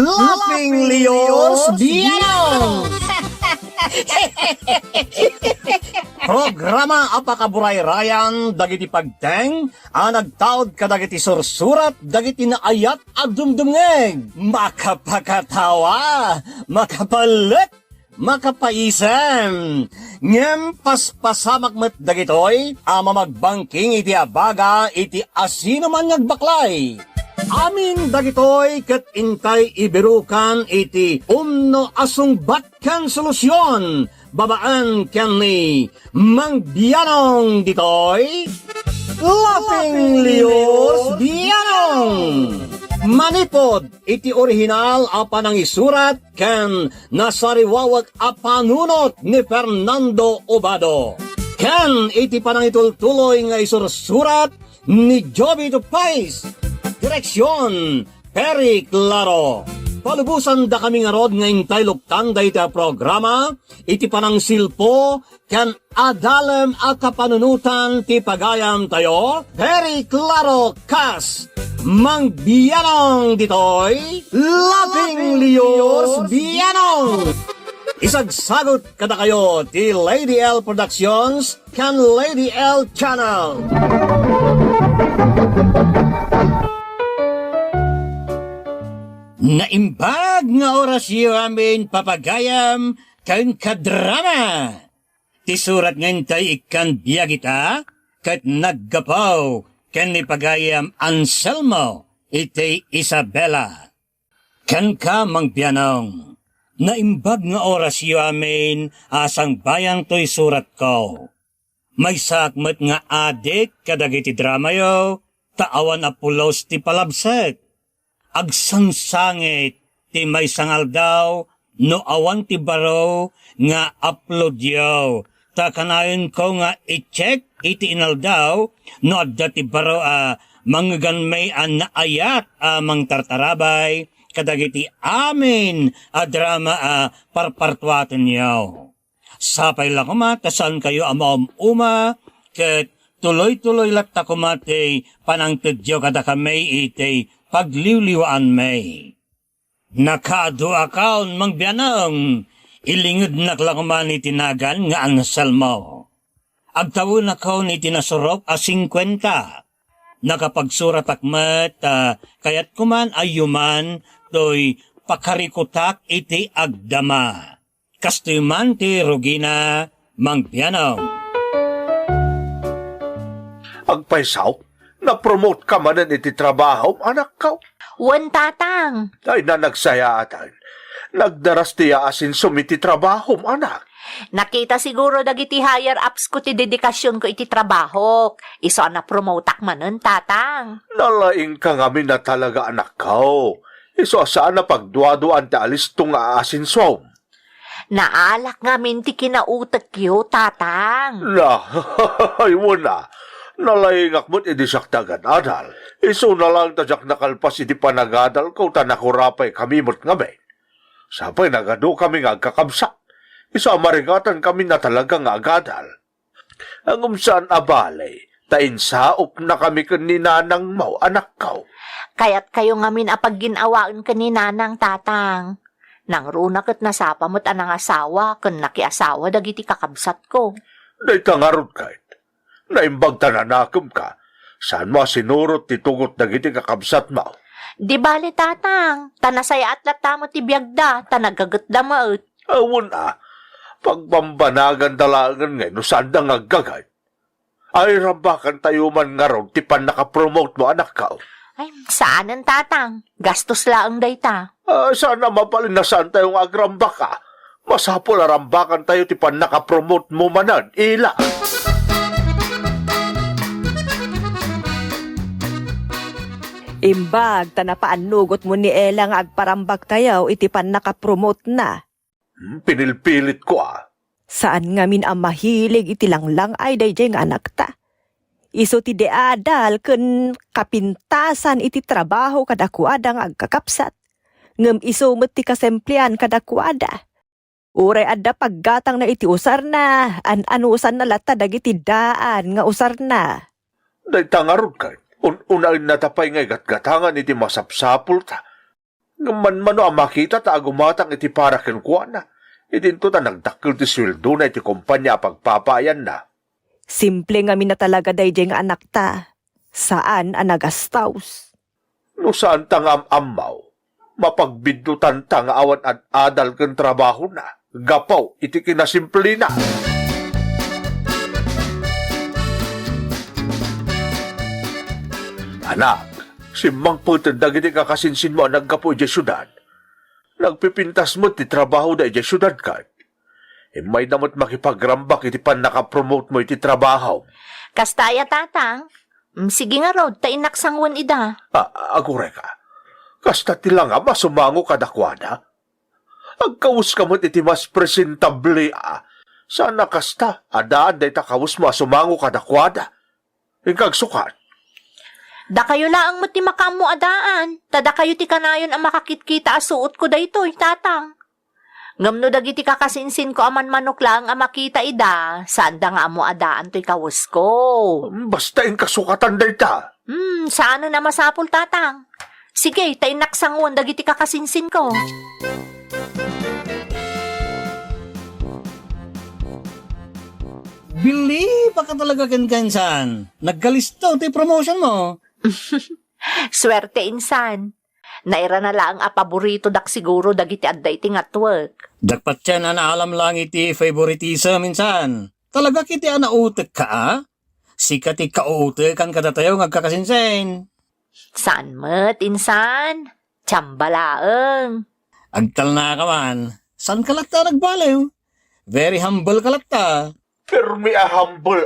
Laughing Leos Bianong! Programa apakaburay rayan dagiti pagteng nagtaod kadagiti sursurat dagiti naayat at dumdumngeg makapakatawa makapalit makapaisem ngem paspasamak met dagitoy mamagbangking iti abaga iti asino man ngagbaklay. Amin dagitoy ket intay ibirukan iti umno asungbatkan solusyon babaan ken ni Mang Bianong ditoy Laughing Leos Bianong manipod iti orihinal apan ang isurat ken nasariwawag apanunot ni Fernando Obado ken iti panangitultuloy nga isursurat ni Joby Tupais. Direksyon, Perry Claro. Palubusan da kami nga rod nga intay luktan da iti programa, iti panang silpo, kan adalem a kapanunutan ti pagayam tayo, Perry Claro Kas, Mang Bianong ditoy, Laughing Leos Bianong. Isagsagot kada kayo ti Lady L Productions, kan Lady L Channel. Naimbag nga orasyo amin papagayam kan kadrama. Ti surat ngantay ikan biyagita kat naggapaw kan ni pagayam Anselmo iti Isabela. Kan ka Mang Bianong, naimbag nga orasyo amin asang bayang to'y surat ko. May sakmet nga adik kadagiti drama yo, taawan apulos ti palabset. Agsangsangit ti may sangal daw no awan ti baro nga upload yaw. Ta kanayon ko nga i-check iti inal daw no adda ti baro manggan may naayat mang tartarabay kadagiti amin drama parpartuaten yaw. Sapay lang kumatasan kayo uma ket tuloy-tuloy latta kumate panangtudyo kada kamay iti pagliwliwaan may. Nakado akaon Mang Bianong, ilingid naklakuman ni tinagan nga Anselmo. Agtawon akaw ni tinasurop 50. Nakapagsurat akmet, kayat kuman ayuman, to'y pakarikutak iti agdama. Kastoy man ti Rugina, Mang Bianong. Agpaisaw? Na-promote ka manan iti trabaho, anak ka. Wan tatang. Ay na nagsaya atan. Nagdaras tiya asin sumiti trabaho, anak. Nakita siguro dagiti higher ups ko ti dedikasyon ko iti trabaho. Iso na promotak manen tatang. Nalaing ka ngamin na talaga, anak ka. Iso saan na pagduaduan ti alis tong aasin som. Naalak ngamin ti kinautak yo tatang. Na, ay wala. Nalaingak mo't edi saktagan adal. Iso na lang tajak nakalpas iti panagadal ko tanakurapay kami mo't ngamin. Sapay nagado kami nga kakabsak. Iso amarigatan kami na talaga nga agadal. Ang umsaan abalay, tainsaop na kami kaninanang mau anak ka. Kaya't kayo ngamin apag-ginawaan kaninanang tatang. Nang runak at nasapa mo't anang asawa, kan nakiasawa dagiti kakabsat ko. Day tangarod kahit. Naimbag tananakom ka. Saan mo sinurot titugot dagiti kakabsat mo? Di bali tatang, tanasaya at latamo ti biyagda, tanagagat da maut. Awon pagpambanagan dalagan ngayon no saan da ngagagay. Ay rambakan tayo man nga ron tipan nakapromote mo anak ka. Ay, saanan tatang? Gastos laang dayta. Sana mapalin na saan tayong agrambak ka. Masapol arambakan tayo tipan nakapromote mo manan. Ila. Imbag, tanapaanugot mo ni Ella nga agparambag tayaw, iti pan nakapromote na. Pinilpilit ko Saan ngamin ang mahilig iti langlang ay dayjay nga anak ta. Iso ti deadal ken kapintasan iti trabaho kadakuada nga agkakapsat. Ngem iso met ti kasemplian kadakuada. Uray adda paggatang na iti usar na, anusan na lata dagiti daan nga usar na. Day tangarod kahit. Unain natapay ngay gatgatangan iti masapsapul ta. Ngaman ang makita ta agumatang iti para kenkwa na. Idinto ta nagdakkel ti sweldo na iti kumpanya pagpapayan na. Simple nga na talaga dayjay nga anak ta. Saan ang nagastaws? No saan ta nga amaw, mapagbiddutan ta nga awan at adal ken trabaho na. Gapaw, iti kinasimple na. Anak, simbang putin dagiti kakasinsin mo ang naggapo iti syudad. Nagpipintas mo ti trabaho da iti syudad ka. May namot makipagrambak iti pan nakapromote mo iti trabaho. Kastaya tatang. Sige nga rod, tainaksangwan ida. Agure ka. Kasta tila nga masumango kadakwada. Agkawus ka mo iti mas presentable Sana kasta, adaan day takawus mo sumango kadakwada. Ingkag sukat. Da kayo laang mo ti makamu adaan. Tada kayo ti kanayon ang makakitkita asuot ko daytoy, tatang. Ngamno dagiti kakasinsin ko aman manok lang ang makita ida. Saan da nga mo adaan to'y kawus ko? Basta yung kasukatan day ta. Saan na masapul, tatang? Sige, tainaksangwan dagiti kakasinsin ko. Bili pa ka talaga kenkensan. Nagkalistaw ti promotion mo. Swerte insan. Naira na lang a paborito dak siguro dagiti adday ti work. Dakpat siya na naalam lang iti favoritism minsan. Talaga kiti anautek ka Sikat ti kautek kan kadatayo ngagkakasinsen. Saan met insan? Tiyambalaeng. Agtal na ka man. San ka lakta nagbaliw? Very humble ka lakta. Pero mi humble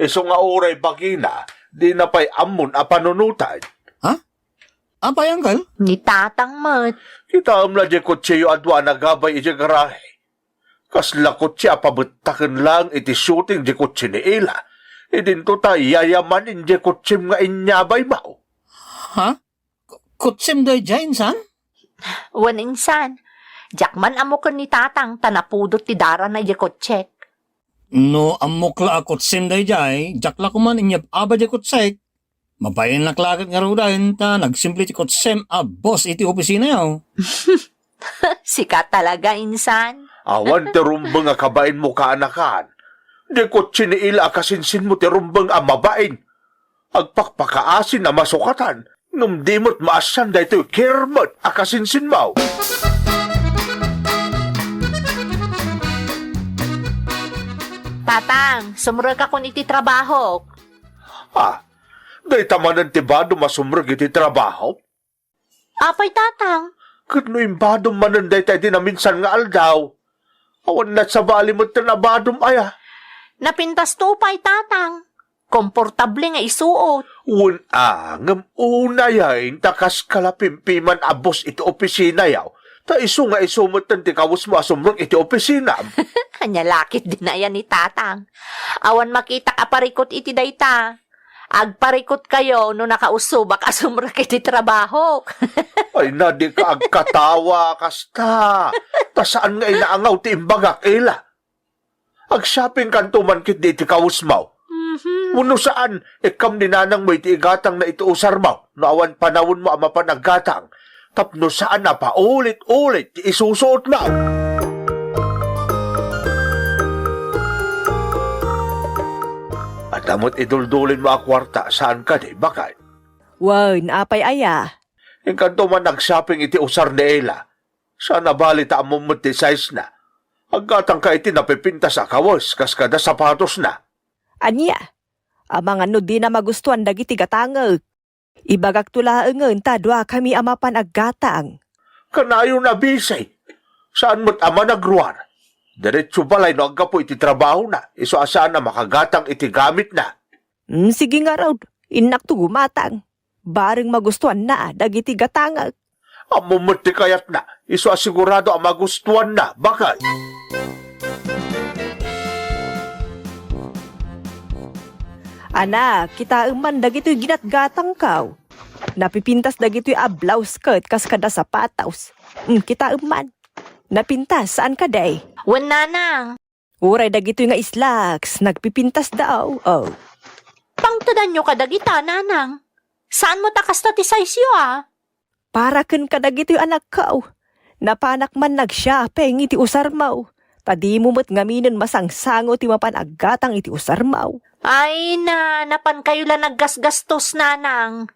Iso nga oray bagina, di na pa'y amon panunutan. Apa yang kal? Ni tatang met. Kita amla di kutseyo adwa nagabay iti garahe. Kasla kutse pabutakan lang iti shooting di kutse ni Ila. Idinto ta yayamanin di kutse nga inyabay bao. Kutsim day dyan, san? Wan insan. Jakman amok ni tatang tanapudot ti dara na jekotsek. No, amokla kutsim day jay, jakla kuman inyab aba di kutsek. Mabayan laklagat nga rudahin ta, nagsimple ti kutsem boss iti opisina yaw. Sikat talaga insan. Awan ti rumbang nga kabain mo kaanakan. Di kutse ni Ila kasinsin mo ti rumbang mabain. Agpakpakaasin na masukatan. Nung di mo't maasan da ito kirmot akasinsin mo. Tatang, sumurag ako iti trabaho. Day tamanan ti bado masumrag iti trabaho. Apay tatang. Kano imbadom manan day tayo na minsan nga aldaw. Awan na sa bali mo tinabadom aya. Napintas tupay tatang. Komportable nga isuot. Ngam una yain takas kalapimpiman abos iti opisina yaw. Ta iso nga isumutan ti kawus mo asumrag iti opisina. Kanya lakit din na yan ni tatang. Awan makita aparikot iti dayta. Agparikot kayo no nakausubak asumrag iti trabaho. Ay na di ka agkatawa kasta. Ta saan nga inaangaw ti imbagak ila. Ag-shopping kantuman kit di iti kawus mo. Uno saan, ikam ni nanang mo iti igatang na ito usar mo, no awan panawon mo ang mapanaggatang, tapno saan na pa ulit-ulit ti isusuot mo. At amot iduldulin mo ang kwarta, saan ka di, bakit? Wan, apay aya. Ingkanto man nag-shopping iti usar ni Ela, saan nabalita ang mumot ti size na, aggatang ka iti napipinta sa kawas, kas kada sapatos na. Anya, amang ano di na magustuhan dagiti gatangag. Ibagak tulaangan ta dua kami amapan aggatang. Kanayo na bisay. Saan mo't ama nagruar? Diretso balay no aggapo iti trabaho na. Iso asaan na makagatang iti gamit na. Sige nga raw, inak to gumatang. Baring magustuhan na dagiti gatangag. Amumuti kayat na. Iso asigurado ang magustuhan na. Bakit? Anak, kita man dagito'y ginatgatang kaw. Napipintas dagito'y blouse skirt kas kada sapataws. Kita man. Napintas, saan ka day? Wan nanang. Uray dagito'y nga slacks, nagpipintas daw. Oh. Pangtadan nyo kadagita, nanang. Saan mo takas na ti size yo Para ken kadagito'y anak kao. Napanak man nagshopping iti usarmaw. Tadi mo mo't ngaminon masangsango ti mapan aggatang iti usarmaw. Ay napan kayo lang naggasgastos nanang.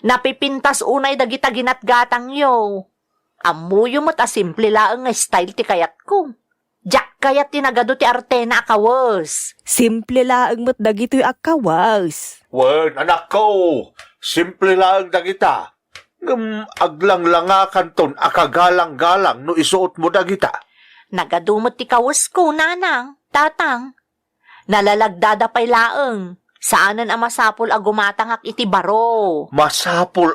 Napipintas unay dagita ginatgatang yo. Amuyo mo't asimple laang nga style ti kayat ko. Jak kayat tinagado ti Artena akawas. Simple laang mo't dagito'y akawas. Wen, anak ko, simple lang dagita. Aglang-langakan ton akagalang-galang no isuot mo dagita. Nagadumot ti kawas ko, nanang, tatang. Nalalagdada pa'y laeng. Saanan ang masapol a gumatangak iti baro. Masapol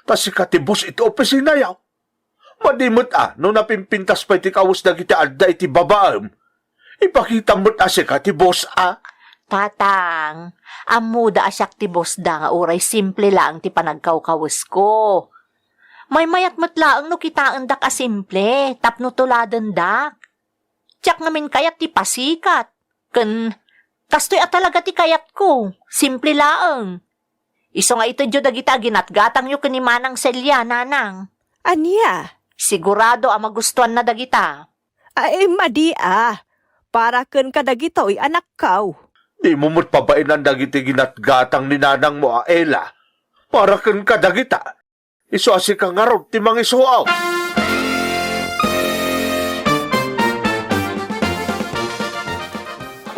tas ikatibos iti opisina yaw. Madimot no napimpintas pa iti kawas dagita adda iti babaem. Ipakita mo't si katibos Tatang, amuda asyak ti boss da nga uray simple lang ti panagkawkawas ko. May mayat matlaang no kitaan dak a simple, tapno tuladan dak. Tiyak namin kayat ti pasikat. Kastoy talaga ti kayat ko, simple laang. Iso nga ito dyo dagita ginatgatang yu kanimanang selya, nanang. Anya? Sigurado ang magustuhan na dagita. Ay, madi Para ken kadagito'y anak kao. Di mo mo't pabainan dagiti ginatgatang ni nanang mo Ela. Para ken kadagita. Iso asi ka nga rod ti mangisuaw.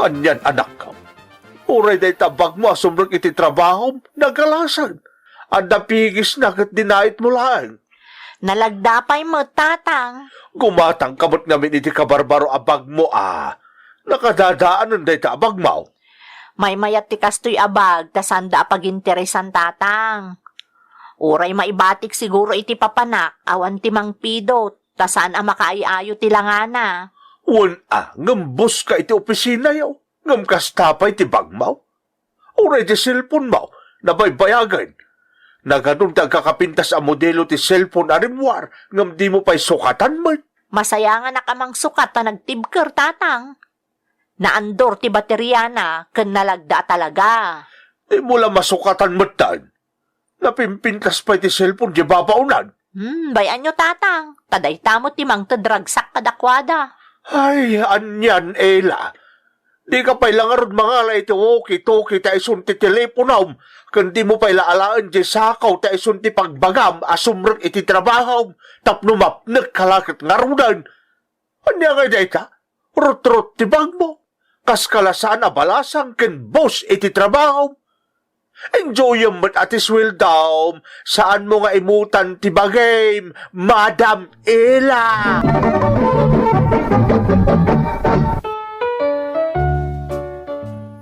Anyan anak ka. Uray day tabag mo asumrag iti trabaho, nagalasan. Anda pigis na kat dinait mo lang. Nalagdapay mo, tatang. Gumatang kamot ngamin iti kabarbaro abag mo Nakadadaanan day tabag mo. May mayat ti kastoy abag, tasanda paginteresan tatang. Uray maibatik siguro iti papanak, awan ti mangpido, tasaan ang makaayayo ti langana. Ngambus ka iti opisina yaw. Ngamkastapay ti bagmaw. Uray ti cellphone mo, nabaybayagan. Naganong tagkakapintas ang modelo ti cellphone arimwar, ngam di mo pa'y sukatan mo. Masaya nga nakamang sukat na nagtibker, tatang. Naandor ti baterya na, ken nalagda talaga. Di mo lang masukatan mo tan. Napimpintas pa ti cellphone di babaunan. Bayan nyo, tatang. Taday tamot ti mang tadragsak kadakwada. Ay, anyan, Ela. Di ka pa'y langarod mga ala iti walkie-talkie ta isun ti teleponaw. Kundi mo pa'y laalaan di sakaw ta isun ti pagbagam asumrag iti trabaho. Tapno mapnek kalakit ngarudan. Anya nga dayta? Rot-rot ti bag mo. Kas kalasaan balasang ken boss iti trabaho. Enjoy yung mat atis will daw. Saan mo nga imutan ti bagay, Madam Ela?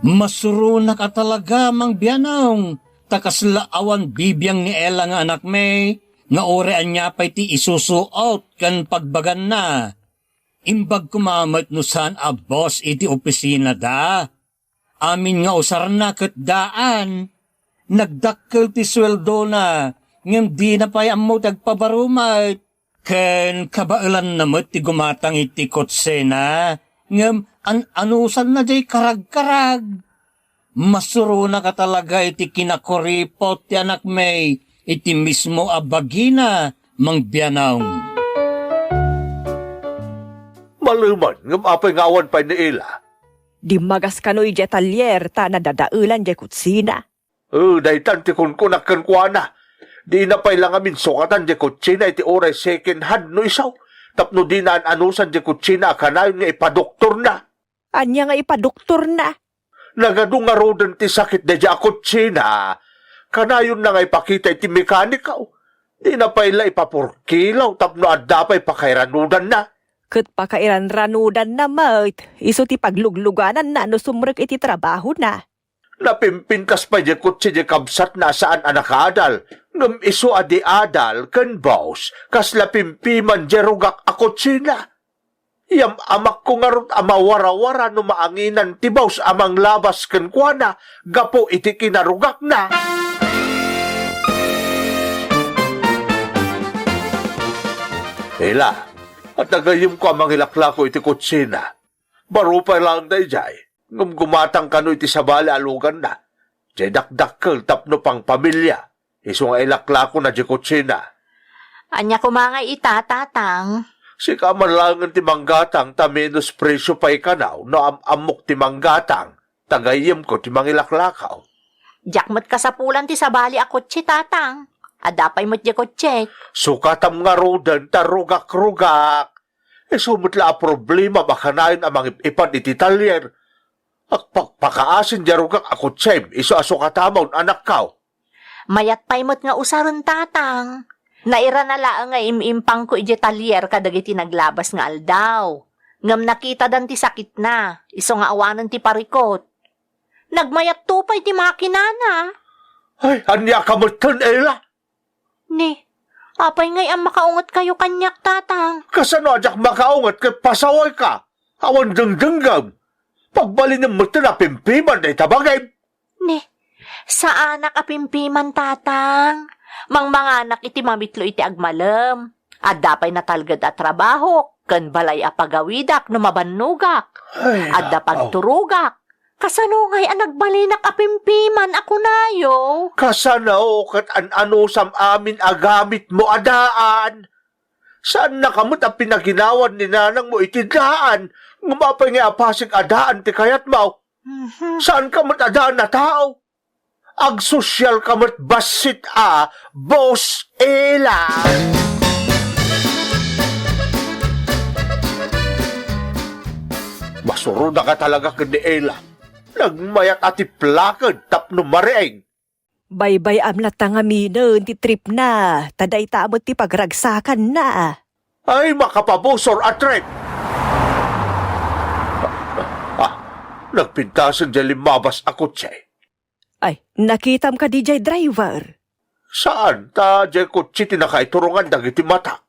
Masuruna ka talaga, Mang Bianong. Takaslaawan bibiyang ni Ella nga anak may, nga orean niya pa'y ti isusuot kan pagbagan na. Imbag kumamit no saan a boss iti opisina da. Amin nga usar na kat daan. Nagdakkel ti sweldo na, ngam di na pa'y amo tagpabarumay. Ken kabailan na mo't ti gumatang iti kotse na, ngam anusan na jay karag-karag. Masuro na ka talaga iti kinakuripot ti anak may, iti mismo abagina, Mang Bianong. Maluman, ngam apay ngawan pa ni Ela. Di magas kano'y jetalyer ta nadadaulan jay kutsina. Daytan ti kunkunakan kwa na. Di na pa'y lang amin sukatan di kutsina iti oray second hand no isaw. Tapno di na anusan di kutsina kanayon nga ipadoktor na. Anya nga ipadoktor na. Nagadong nga rodan ti sakit da di a kutsina. Kanayon na nga ipakita iti mekanikaw. Di na pa'y la ipapurkilaw tapno adda pa'y pakairanudan na. Kat pakairan-ranudan na mat. Iso ti paglugluganan na no sumrek iti trabaho na. Napimpintas pa di kutsi di kabsat na saan anakadal. Ngam iso adi adal ken boss. Kas lapimpiman di rugak ako sina. Yam amak ko nga ron amawara-wara no maanginan ti boss amang labas ken kuana. Gapo iti kinarugak na. Ela, at nagayim ko amang ilakla ko iti kutsina. Baro pa lang day jay. Ngum gumatang kano iti sabali alugan na. Jay dakdakkel tapno pang pamilya. Iso nga ilakla ko na di kutsina. Anya kumangay ita, tatang. Si kamalangan ti manggatang ta menos presyo pa'y kanaw no amok ti manggatang tagayim ko ti mangilaklakaw. Jakmat kasapulan ti sabali a kotse, tatang. Adapay mo't di kotse. Sukatam nga rodan ta rugak-rugak. Sumutla a problema makanayon amang ipan iti talyer. Pakaasin di rugak a kotse iso aso katamon anak kaw. Mayat pay mo't nga usaron, tatang. Naira na laang nga imimpang ko iti talyer kadagiti naglabas nga aldaw. Ngam nakita dan ti sakit na, iso nga awanan ti parikot. Nagmayat tupay ti makinana. Ay, anya kamutan, Ella? Ni, apay ngay ang makaungot kayo kanyak, tatang. Kasano ajak makaungat kat pasaway ka? Awan dengdenggam. Pagbalin ng mutan na pimpiman na itabagay. Ni, sa anak apimpiman, tatang. Mang mga anak iti mamitlo iti agmalem. At dapay natalgad at trabaho. Kan balay apagawidak no mabannugak. Ay, At dapagturugak. Kasano ngay ang nagbalinak apimpiman ako nayo? Kasano kat an-ano sam amin agamit mo adaan? Saan nakamot ang pinaginawan ni nanang mo itidaan? Ngumapay nga apasig adaan ti kayat mo. Saan kamot adaan na tao? Ag sosyal kamot basit Boss Ella. Masuro na ka talaga kani Ella. Nagmayat ati plakad tapno mareeng. Baybay amlat nga minon ti trip na. Taday tamot ti pagragsakan na. Ay, makapabusor at trip. Nagpintasan dyan limabas ako, Che. Ay, nakitam ka DJ driver. Saan? Ta, dyan kutsi tinakaiturungan dagiti mata.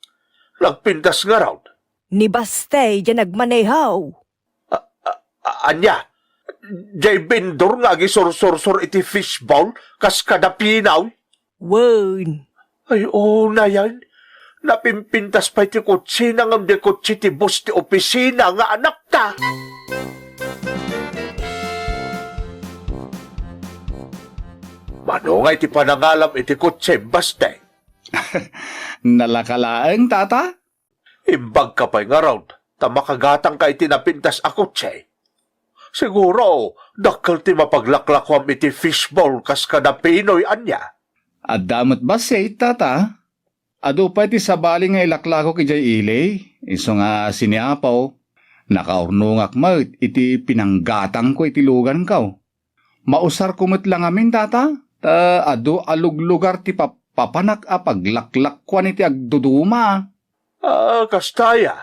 Nagpintas nga raw. Ni Bastay dyan nagmanehaw. Anya, dyan bindor nga gisur-sur-sur iti fishbowl kas kadapinaw. Wen. Ay, na yan. Napimpintas pa iti kutsi na ngam di kutsi ti bus ti opisina nga anak ta. Manungay ti panangalam iti kutsi baste. Nalakalaang, tata? Imbag ka pa'y nga raw, tamakagatang ka iti napintas a kutsi. Siguro, dakal ti mapaglaklakwam iti fishbowl kas kada Pinoy anya. At damot ba say, tata? Ado pa iti sabali nga ilaklako kijay ilay, iso nga siniapaw, nakaurnungak mo iti pinanggatang ko iti lugan kaw. Mausar kumot lang amin, tata? Ta ado aluglugar ti papanak a paglaklakwan iti agduduma. Kastaya.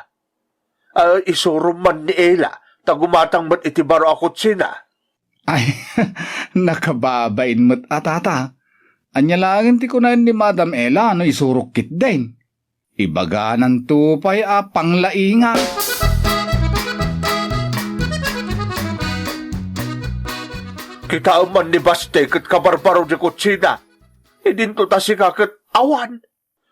Isurum man ni Ella, tagumatang mat iti baro akot sina. Ay, nakababain mo't tata. Anyalangin ti kunain ni Madam Ella no isurukit din. Ibaganan tupay panglainga. Kita man ni Baste kat kabarbaro di kutsina. Idinto ta si kakat awan.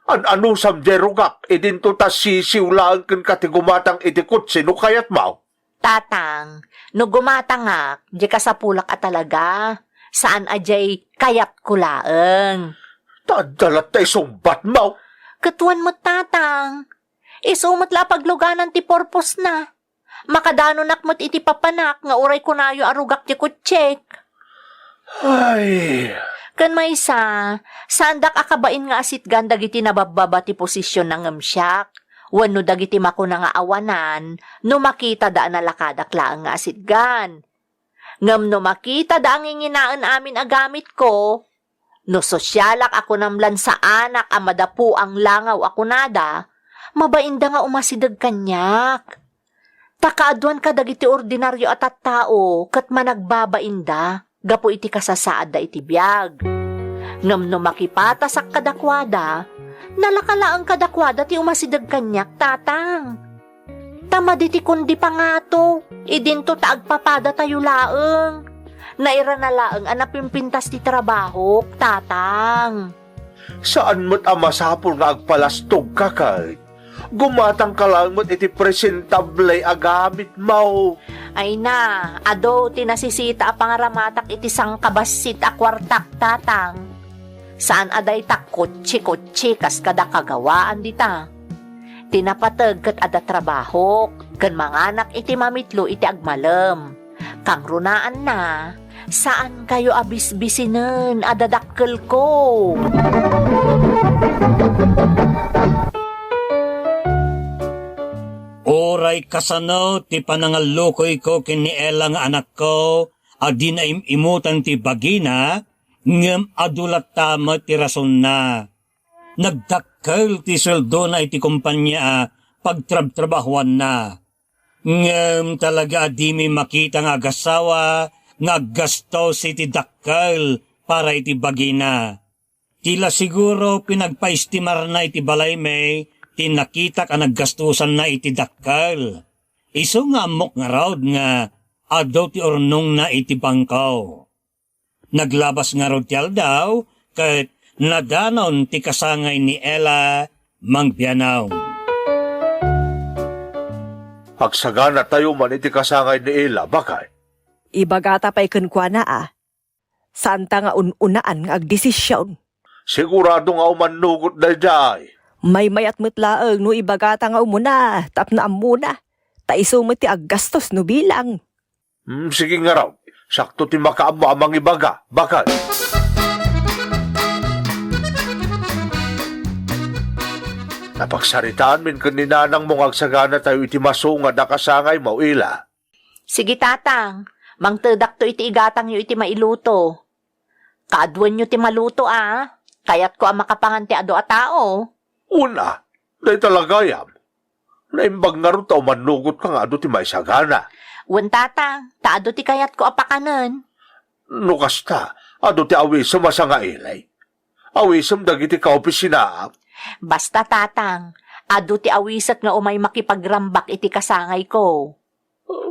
An-ano sam derugak, idinto ta sisiwlaan kan katigumatang iti kutsi no kayat mau. Tatang, no gumatangak, di ka sa pulak at talaga. Saan ajay kayat kulaeng. Tadalat ta isumbat mau. Katuan mo, tatang. Isumot la pagluganan ti purpose na. Makadano nakmot iti papanak nga uray kunayo arugak ti kutsek. Ay, Kan may sandak akabain nga asit gandag iti nabababa ti posisyon ng emsyak. Wano dagiti makuna nga awanan, no makita daan na lakadak laang nga asit gan. Ngam no makita daang inginaan amin agamit ko, no sosyalak ako namlan sa anak ang madapu ang langaw ako nada, mabainda nga umasidag kanyak. Takaaduan ka dagiti ordinaryo at tao, kat managbabainda, gapo iti kasasaad da iti biyag. Ngam no makipatasak kadakwada, nalakalaang kadakwada ti umasidag kanyak, tatang. Tama diti kundi pangato, idinto taagpapada tayo laeng. Naira na laeng anapimpintas ti trabaho, tatang. saan mo't amasapol nga agpalastog ka kay? Gumatang ka lang mo't iti presentablay agamit mau. Ay na, ado tinasisita a pangaramatak iti sang kabasit a kwartak, tatang. Saan aday ta kutsi-kutsi kas kada kagawaan dita. Tinapatag kat ada trabaho, kan manganak iti mamitlo iti agmalem. Kang runaan na, saan kayo abisbisinen adadakkel ko? Oray kasano ti panangalukoy ko kini Ella nga anak ko, adi na imutan ti bagina, ngem adulat tama ti rason na. Nagdakkel ti sweldo na iti kumpanya pagtrabahuan na. Ngem talaga di mi makita nga agasawa, nga gastos iti dakkel para iti bagina. Tila siguro pinagpaistimar na iti balay may, tinakita ka naggastusan na iti dakkel. Iso nga amok nga raod nga, adaw ti ornong na iti bangkaw. Naglabas nga raod ti aldaw, kat nadanon ti kasangay ni Ella mangbianaw. Agsagana tayo man iti kasangay ni Ella, bakay? Ibagata pa'y kenkwana Santa nga ununaan nga agdesisyon. Sigurado nga umanugot na jay. May mayat metlaeng no ibagata nga umuna, tap na amuna. Taiso mo ti aggastos no bilang. Sige nga raw, sakto ti makaamo amang ibaga, bakay? Napagsaritaan min kaninanang mong agsagana tayo iti masunga na kasangay mo, Ella. Sige tatang, mangtedak to iti igatang yu iti mailuto. Kaadwan yu ti maluto kayat ko ang makapangan ti ado a tao. Una, day talaga yam. Naimbag nga rin tao manugot ka nga ado ti maisagana. Wen tatang, taado ti kayat ko apakanan. Nukasta, ado ti awisam nga ilay. Awisam dagiti kaopisina. Basta tatang, ado ti awisat nga umay makipagrambak iti kasangay ko.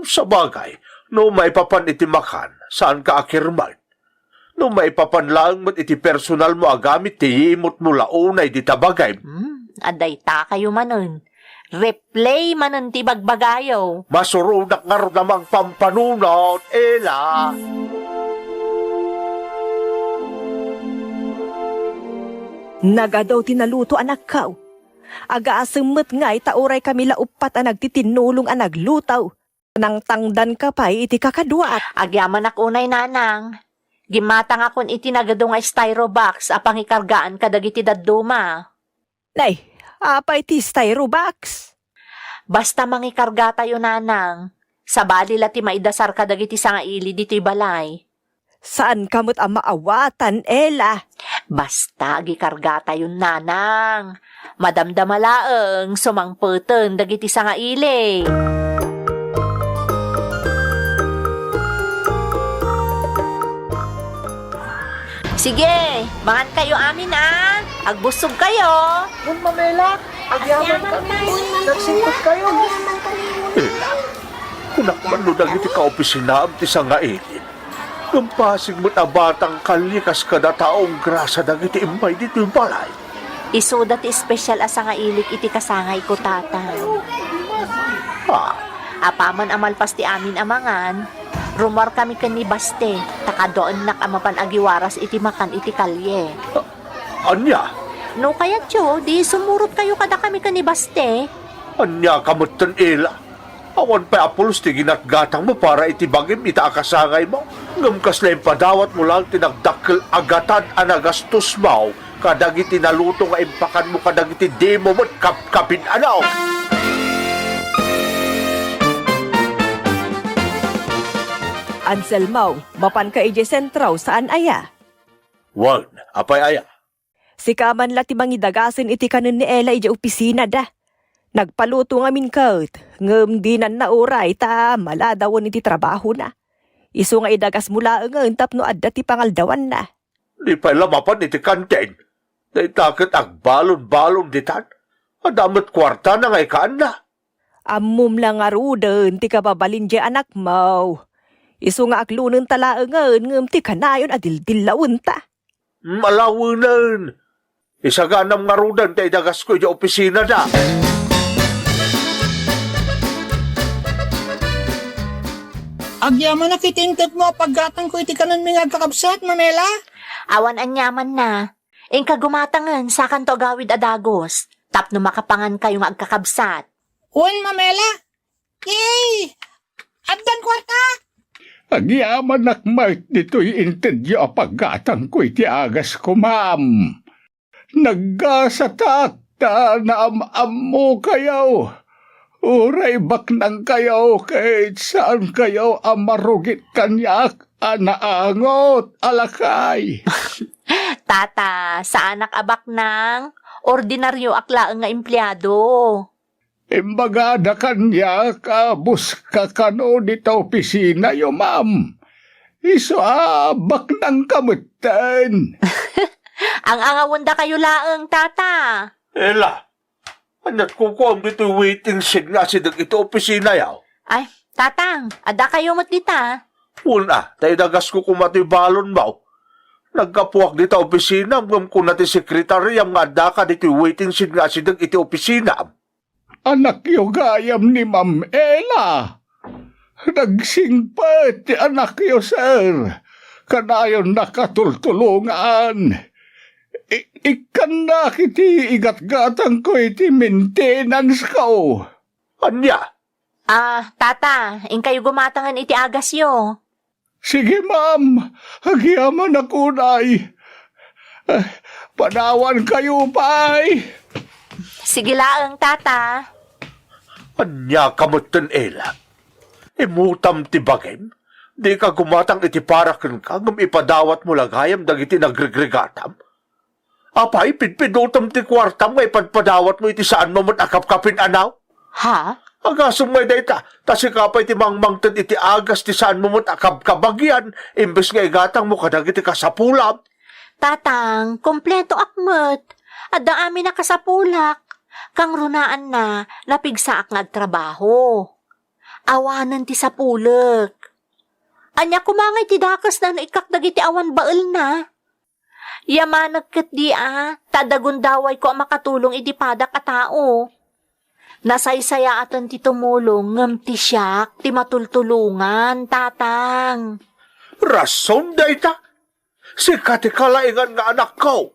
Sa bagay, no maipapan iti makan, saan ka akirman? No maipapan lang mat iti personal mo agamit ti imot mo launay di tabagay. Aday ta kayo manon. Replay manon ti bagbagayo. Masurunak nga rin namang pampanunot, Ella. Nagadaw tinaluto anak kaw. Aga-asemmet nga itauray kami laupat ang nagtitinulong ang naglutaw. Nang tangdan ka pa'y iti kakadwaat. Agyaman akunay nanang. Gimatang akon iti nagado nga styrobox apang ikargaan kadagiti dadduma. Nay, apay ti styrobox. Basta mangikarga tayo nanang. Sa bali lati maidasar kadagiti sanga ili dito'y balay. Saan kamot ang maawatan, Ella? Basta gikarga tayo nanang. Madamdamalaeng sumangpeten dagiti sanga ili. Sige, mangan kayo amin Agbusog kayo. Kung mamela, agyaman kami. Nagsingkot kayo. Ella, kunak man no dagiti kaopisina ti sanga ilin. Numpasig mo't abatang kalikas kada taong grasa dagiti impay dito yung balay. Isuda ti espesyal asa nga ilik iti kasangay ko tatang. Apaman amalpas ti amin amangan, rumor kami ken ni Baste, takadoon nak amapan agiwaras iti makan iti kalye. Anya? No kaya tiyo, di sumurot kayo kada kami ken ni Baste. Anya kamutan, Ella? Awan pa apulos ti ginatgatang mo para itibagim ita akasangay mo. Ngamkas na padawat mo lang tinagdakkel agatan anagastos mo. Kadagiti naluto nga impakan mo kadagiti demo mo't kapkapin anaw. Anselmo, mapan ka ije sentraw saan aya? Wan, apay aya. Si kaman lati mangidagasin iti kanon ni Ella ije opisina da. Nagpaluto nga min kaut, ngem di nan nauray ta maladawon iti trabaho na. Iso nga idagas mula ang tapno adda ti pangaldawan na. Di pa lamapan iti kanten. Dahil takot agbalon-balon ditan. Adamot kwarta na nga ikaan na. Amum lang nga ruden ti kababalin di anak mo. Iso nga aklunen talaangan ngem ti kanayon adil-dilawen ta. Malawunan. Isaganam nga rudan tayo dagas ko yung opisina da. Agyaman na kitintot mo paggatang ko iti kanan mga kakabsat, Mamela. Awan anyaman na. Ing kagumatangan sa kanto agawid adagos. Tapno makapangan kayo nga agkakabsat. Un, mamela. Yay! Abdan kwarta! Agyaman nakmait dito'y intedyo apagatang ko'y tiagas ko, ma'am. Naggasatak ta na am mo kayaw. Uray baknang kayaw kahit saan kayaw amarugit kanyak anaangot alakay. Tata, sa anak abak ng ordinaryo aklaan nga empleyado. Imbagada kanya kabus ka kano dito opisina yo, ma'am. Iso baknang kamutan. Ang angawanda kayo laang, tata. Ela, anat ko ang dito waiting shed nga si ito opisina yaw. Ay, tatang, ada kayo mo't dita. Una, tayo dagas ko kumati balon mo. Nagkapuak dito opisina, ngam ko natin sekretary ang nga daka dito waiting shed nga si ito opisina. Anak yo gayam ni Ma'am Ella. Nagsingpat ti anak yo, sir. Kanayon nakatultulungan. Ikan na kiti igat-gatang ko iti maintenance ko. Anya? Tata, ing kayo gumatangan iti agas yo. Sige, ma'am. Hagyaman ako, nay. Panawan kayo, pay. Sige laang, tata. Anya kamutan, Ela. Imutam ti bagim. Di ka gumatang iti parakan ka, ngam ipadawat mo lagayam dagiti nagregregatam. Apay, pinpinutam ti kwartam nga ipadpadawat mo iti saan mo akap-kapin anaw. Ha? Agasong may data, tasikapay ti mangmangtad iti agas ti saan mo akap-kabagyan, imbes nga igatang mo kadag iti kasapulap. Tatang, kompleto akmet. Adda amin na kasapulak. Kang runaan na, napigsaak nga agtrabaho. Awanan ti sapulek. Anya kumangay ti dakas na naikakdag iti awan bael na. Yamanag kat di tadagun daway ko ang makatulong iti padak a tao. Nasaysaya atan ti tumulong ngem ti siyak ti matultulungan, tatang. Rason data? Si kati kalaingan nga anak ko.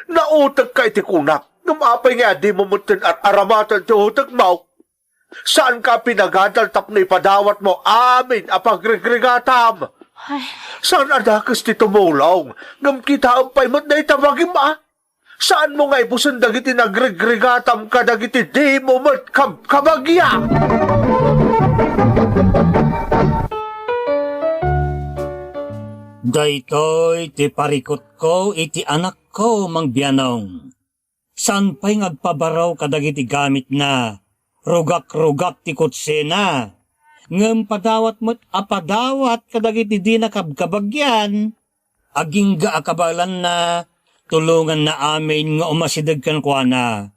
Nautag ka iti kunak, ngumapay nga di mo mutin at aramatan ti utag mo. Saan ka pinagadal tapno ipadawat mo amin apagregregatam? Saan adakas ti tumulong? Ngam kita ang paimot na itabagim Saan mo nga ibusan dagiti nagregregatam ka dagiti di mo mat kabagya? Daytoy ti parikot ko iti anak ko mangbianong. San pa'y ngagpabaraw kadagiti gamit na rugak-rugak ti kutsena. Ngem padawat mo't apadawat kadagiti di nakabkabagyan. Aging akabalan na tulungan na amin nga umasidag kan kwa na.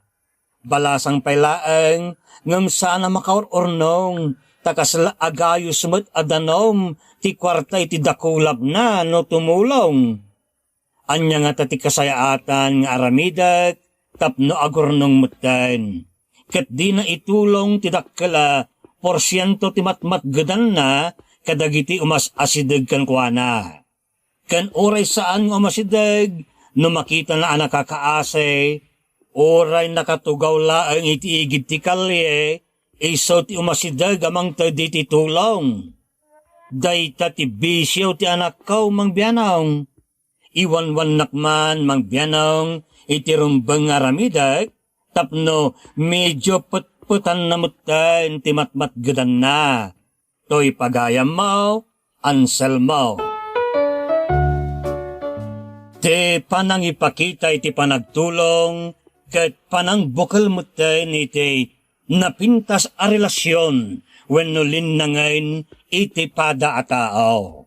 Balasang pailaeng ngem sana makaururnong takasla agayos mo't adanom ti kwarta iti dakulab na no tumulong. Anya nga tati kasayaatan nga aramidak tapno agurnong mutan. Kat di na itulong ti dakkala porsyento ti matmatgadan na kadagiti umas asidag kan kuana. Kan oray saan nga umasidag no makita na nakakaase, oray nakatugaw laang iti igid ti kalye, iso ti umasidag amang tadi ti tulong. Dayta ti bisyo ti anak ko mangbianong. Iwan-wan nakman mangbianong iti rumbang aramidag, tapno medyo putputan na mutan ti matmatgadan na. To'y pagayam mo, ansel mo. Ti panang ipakita iti panagtulong, kat panang bukal mutan iti napintas a relasyon wenno linnangain iti pada a tao.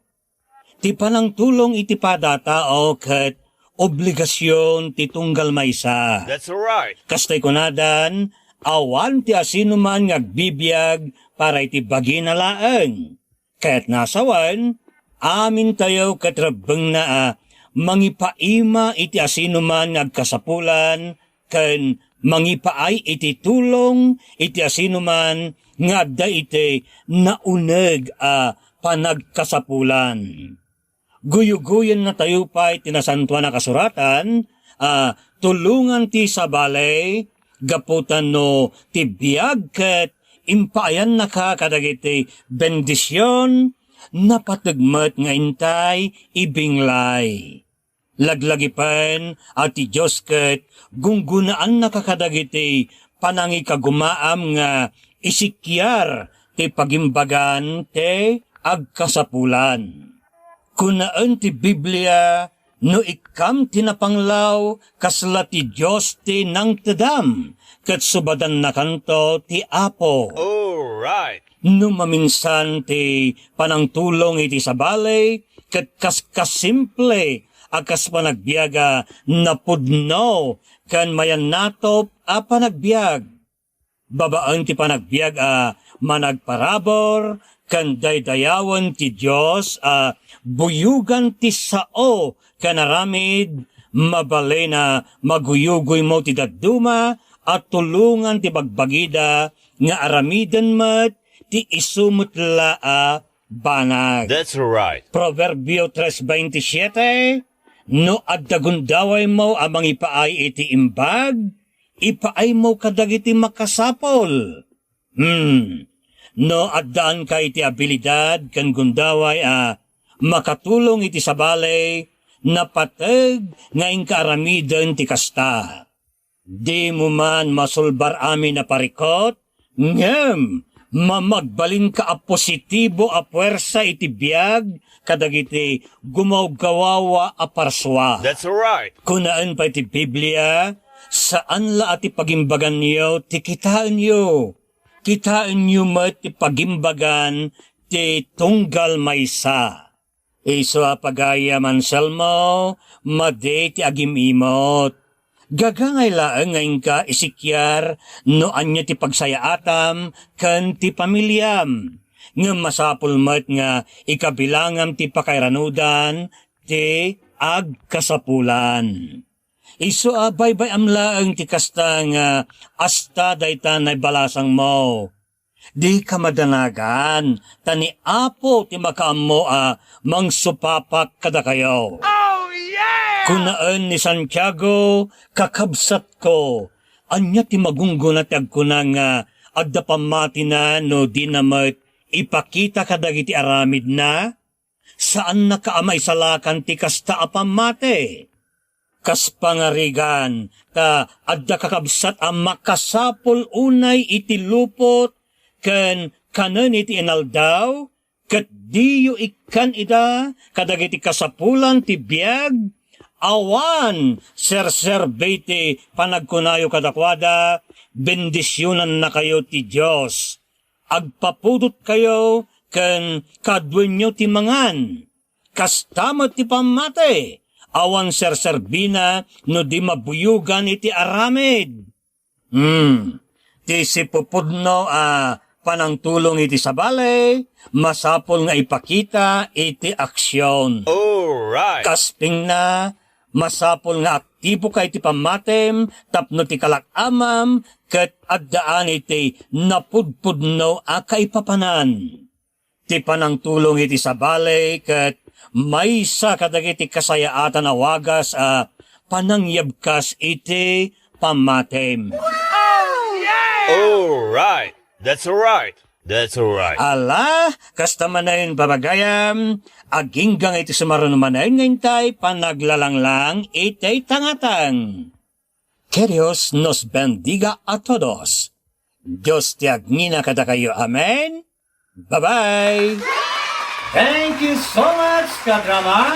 Ti panang tulong iti pada a tao kat obligasyon ti tunggal maysa. That's right. Kastay kunadan, awan ti asino man ngagbibiyag para iti bagi na laeng. Kaya't nasawan, amin tayo katrabang na mangipaima iti asino man ngagkasapulan, ken mangipaay iti tulong iti asino man ngagda iti nauneg panagkasapulan. Guyuguyan na tayo pa iti nasantuan na kasuratan, tulungan ti sabalay, gaputan no ti biyag ket impaayan na ka kadagiti bendisyon, napatagmat nga intay ibinglay. Laglagipan at ti Diyos ket gunggunaan na kakadagiti panangi kagumaam nga isikyar ti pagimbagan te agkasapulan. Kunaan ti Biblia no ikam tinapanglaw kasla ti Diyos ti nang tedam ket subadan na kanto ti Apo. Alright. No maminsan ti panangtulong iti sabalay ket kasimple akas panagbiaga napudno kan mayan natop a panagbiag. Babaan ti panagbiag managparabor kan daydayawan ti Diyos buyugan ti sao kanaramid mabalay na maguyugoy mo ti dadduma at tulungan ti bagbagida nga aramidan mat ti isumutla banag. That's right. Proverbio 3:27, no agdagundaway mo amang ipaay iti imbag, ipaay mo kadagiti makasapol. No addaan ka iti abilidad kan gundaway makatulong iti sabalay, napateg nga inkaaramidan ti kasta. Di mo man masulbar amin na parikot, ngem, mamagbalin ka a positibo a puwersa iti biyag, kadagiti gumawgawawa a parswa. That's right. Kunaan pa iti Biblia, saan la ati pagimbagan niyo, ti kitaan niyo. Kitaan niyo mat ti pagimbagan, ti tunggal maysa. Iso a pagaya manselmo, made ti agimimot. Gagangay laeng ngayon ka isikyar no anya ti pagsayaatam kan ti pamilyam. Nga masapul mat nga ikabilangam ti pakairanudan ti agkasapulan. Iso baybay amlaeng ti kasta nga asta daytan ay balasang mo. Di ka madanagan, tani Apo ti makaammo mangsupapak kada kayo. Kunaan ni Santiago, kakabsat ko, anya ti magunggunat agkuna nga adda pamati na no di namat ipakita kadagiti aramid na, saan nakaamay salakan ti kasta apamate. Kas pangarigan, ta adda kakabsat ang makasapol unay iti lupot, ken kanan iti inaldaw, ket diyo ikan ida, kadagiti kasapulan ti biyag, awan, serserbete, panagkunayo kadakwada, bendisyonan na kayo ti Diyos. Agpapudot kayo, ken kadwen nyo ti mangan. Kastamot ti pamate, awan serserbina, no di mabuyugan iti aramid. Ti sipupudno panangtulong iti sabalay, masapol nga ipakita iti aksyon. Alright. Kasping na, masapol nga aktibo ka iti pamatem, tapno ti kalakamam, ket addaan iti napudpudno akaipapanan. Ti panangtulong iti sabalay, ket maysa kadagiti kasayaatan awagas panangyabkas iti pamatem. Alright. That's right. That's right. Ala, kastamanayin babagayam, aginggang iti sumarunumanayin ngayntay, panaglalanglang itay tangatang. Que Dios nos bendiga a todos. Dios te agnina kada kayo. Amen. Bye-bye. Thank you so much, kadrama.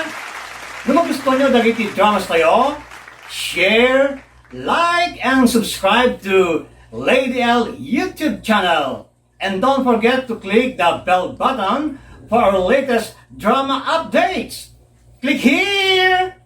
Kung gusto nyo dagiti dramas tayo, share, like, and subscribe to Lady L YouTube channel. And don't forget to click the bell button for our latest drama updates. Click here!